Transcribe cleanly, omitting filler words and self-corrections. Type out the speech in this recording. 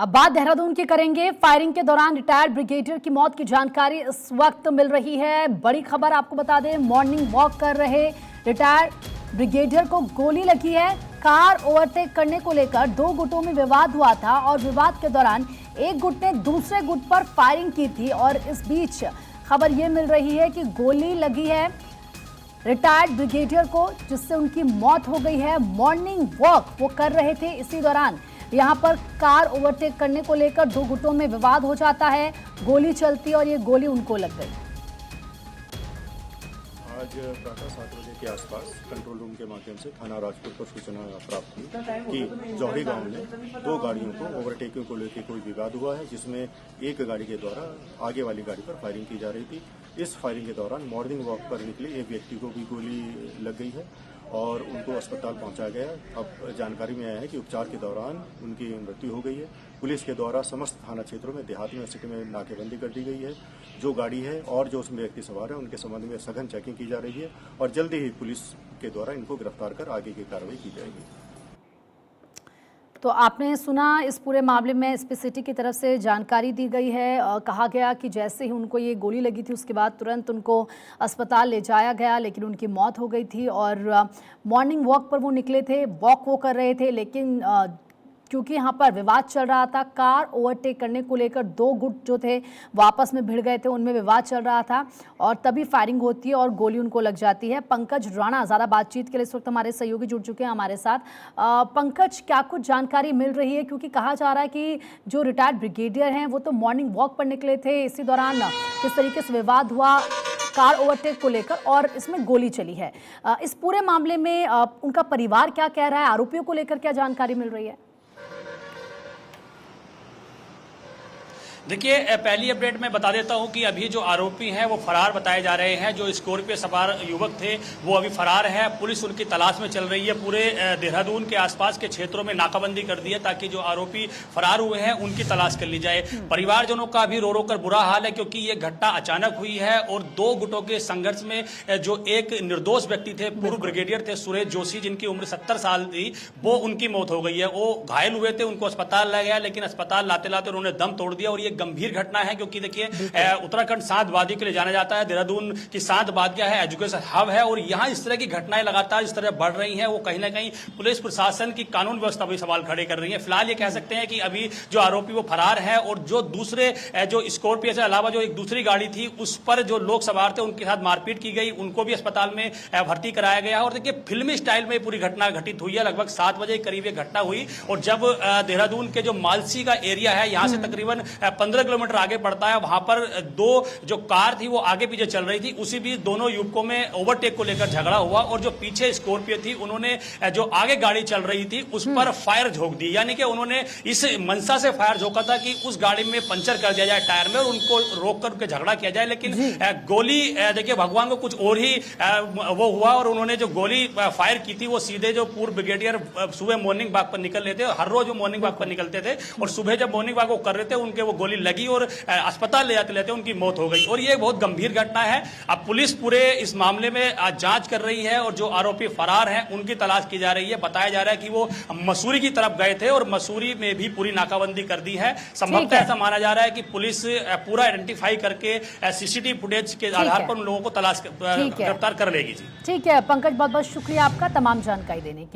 अब बात देहरादून की करेंगे। फायरिंग के दौरान रिटायर्ड ब्रिगेडियर की मौत की जानकारी इस वक्त मिल रही है। बड़ी खबर आपको बता दें, मॉर्निंग वॉक कर रहे रिटायर्ड ब्रिगेडियर को गोली लगी है। कार ओवरटेक करने को लेकर दो गुटों में विवाद हुआ था और विवाद के दौरान एक गुट ने दूसरे गुट पर फायरिंग की थी और इस बीच खबर यह मिल रही है कि गोली लगी है रिटायर्ड ब्रिगेडियर को, जिससे उनकी मौत हो गई है। मॉर्निंग वॉक वो कर रहे थे, इसी दौरान यहां पर कार ओवरटेक करने को लेकर दो गुटों में विवाद हो जाता है, गोली चलती है और ये गोली उनको लग गई। आज प्रातः 7 बजे के आसपास कंट्रोल रूम के माध्यम से थाना राजपुर पर सूचना प्राप्त हुई कि जौहरी गांव में दो गाड़ियों को ओवरटेकिंग को लेकर कोई विवाद हुआ है, जिसमें एक गाड़ी के द्वारा आगे वाली गाड़ी पर फायरिंग की जा रही थी। इस फायरिंग के दौरान मॉर्निंग वॉक पर निकले एक व्यक्ति को भी गोली लग गई है और उनको अस्पताल पहुंचाया गया। अब जानकारी में आया है कि उपचार के दौरान उनकी मृत्यु हो गई है। पुलिस के द्वारा समस्त थाना क्षेत्रों में, देहात में, सिटी में नाकेबंदी कर दी गई है। जो गाड़ी है और जो उसमें व्यक्ति सवार है उनके संबंध में सघन चेकिंग की जा रही है और जल्दी ही पुलिस के द्वारा इनको गिरफ्तार कर आगे की कार्रवाई की जाएगी। तो आपने सुना, इस पूरे मामले में एसपी सिटी की तरफ से जानकारी दी गई है। कहा गया कि जैसे ही उनको ये गोली लगी थी उसके बाद तुरंत उनको अस्पताल ले जाया गया, लेकिन उनकी मौत हो गई थी। और मॉर्निंग वॉक पर वो निकले थे, वॉक वो कर रहे थे, लेकिन क्योंकि यहाँ पर विवाद चल रहा था, कार ओवरटेक करने को लेकर दो गुट जो थे वो आपस में भिड़ गए थे, उनमें विवाद चल रहा था और तभी फायरिंग होती है और गोली उनको लग जाती है। पंकज राणा ज़्यादा बातचीत के लिए इस वक्त हमारे सहयोगी जुड़ चुके हैं हमारे साथ। पंकज, क्या कुछ जानकारी मिल रही है, क्योंकि कहा जा रहा है कि जो रिटायर्ड ब्रिगेडियर हैं वो तो मॉर्निंग वॉक पर निकले थे, इसी दौरान किस तरीके से विवाद हुआ कार ओवरटेक को लेकर और इसमें गोली चली है। इस पूरे मामले में उनका परिवार क्या कह रहा है, आरोपियों को लेकर क्या जानकारी मिल रही है? देखिए, पहली अपडेट मैं बता देता हूं कि अभी जो आरोपी हैं वो फरार बताए जा रहे हैं। जो स्कॉर्पियो सवार युवक थे वो अभी फरार है। पुलिस उनकी तलाश में चल रही है। पूरे देहरादून के आसपास के क्षेत्रों में नाकाबंदी कर दी है ताकि जो आरोपी फरार हुए हैं उनकी तलाश कर ली जाए। परिवारजनों का भी रो रो कर बुरा हाल है, क्योंकि ये घटना अचानक हुई है और दो गुटों के संघर्ष में जो एक निर्दोष व्यक्ति थे, पूर्व ब्रिगेडियर थे सुरेश जोशी, जिनकी उम्र 70 साल थी, वो उनकी मौत हो गई है। वो घायल हुए थे, उनको अस्पताल लाया गया, लेकिन अस्पताल लाते लाते उन्होंने दम तोड़ दिया और ये गंभीर घटना है। क्योंकि देखिए, उत्तराखंड सांतवादी के लिए जाना जाता है। देहरादून की सांतवादिया है, एजुकेशन हब है और यहां इस तरह की घटनाएं लगातार इस तरह बढ़ रही हैं। वो कहीं ना कहीं पुलिस प्रशासन की कानून व्यवस्था भी सवाल खड़े कर रही है। फिलहाल ये कह सकते हैं कि अभी जो आरोपी वो फरार है और जो दूसरे जो स्कॉर्पियो से अलावा जो एक दूसरी गाड़ी थी उस पर जो लोग सवार थे उनके साथ मारपीट की गई, उनको भी अस्पताल में भर्ती कराया गया। और देखिए, फिल्मी स्टाइल में पूरी घटना घटित हुई है। लगभग 7 बजे करीब ये घटना हुई और जब देहरादून के जो मालसी का एरिया है, यहां से तकरीबन 15 किलोमीटर आगे पड़ता है, वहां पर दो जो कार थी वो आगे पीछे चल रही थी। उसी बीच दोनों युवकों में ओवरटेक को लेकर झगड़ा हुआ और जो पीछे स्कॉर्पियो थी उन्होंने जो आगे गाड़ी चल रही थी उस पर फायर झोंक दी। यानी कि उन्होंने इस मंशा से फायर झोंका था कि उस गाड़ी में पंचर कर दिया जाए टायर में और उनको रोककर उनके झगड़ा किया जाए। लेकिन गोली देखिए, भगवान को कुछ और ही वो हुआ और उन्होंने जो गोली फायर की थी वो सीधे जो पूर्व ब्रिगेडियर सुबह मॉर्निंग वॉक पर निकल रहे थे, हर रोज वो मॉर्निंग वॉक पर निकलते थे और सुबह जब मॉर्निंग वॉक कर रहे थे उनके वो गोली लगी और अस्पताल ले जाते लेते उनकी मौत हो गई। और ये बहुत गंभीर घटना है। अब पुलिस पूरे इस मामले में जांच कर रही है और जो आरोपी फरार हैं उनकी तलाश की जा रही है। बताया जा रहा है कि वो मसूरी की तरफ गए थे और मसूरी में भी पूरी नाकाबंदी कर दी है। संभवतः ऐसा माना जा रहा है कि पुलिस पूरा आइडेंटिफाई करके सीसीटीवी फुटेज के आधार पर उन लोगों को गिरफ्तार कर लेगी। ठीक है पंकज, बहुत बहुत शुक्रिया आपका तमाम जानकारी देने के लिए।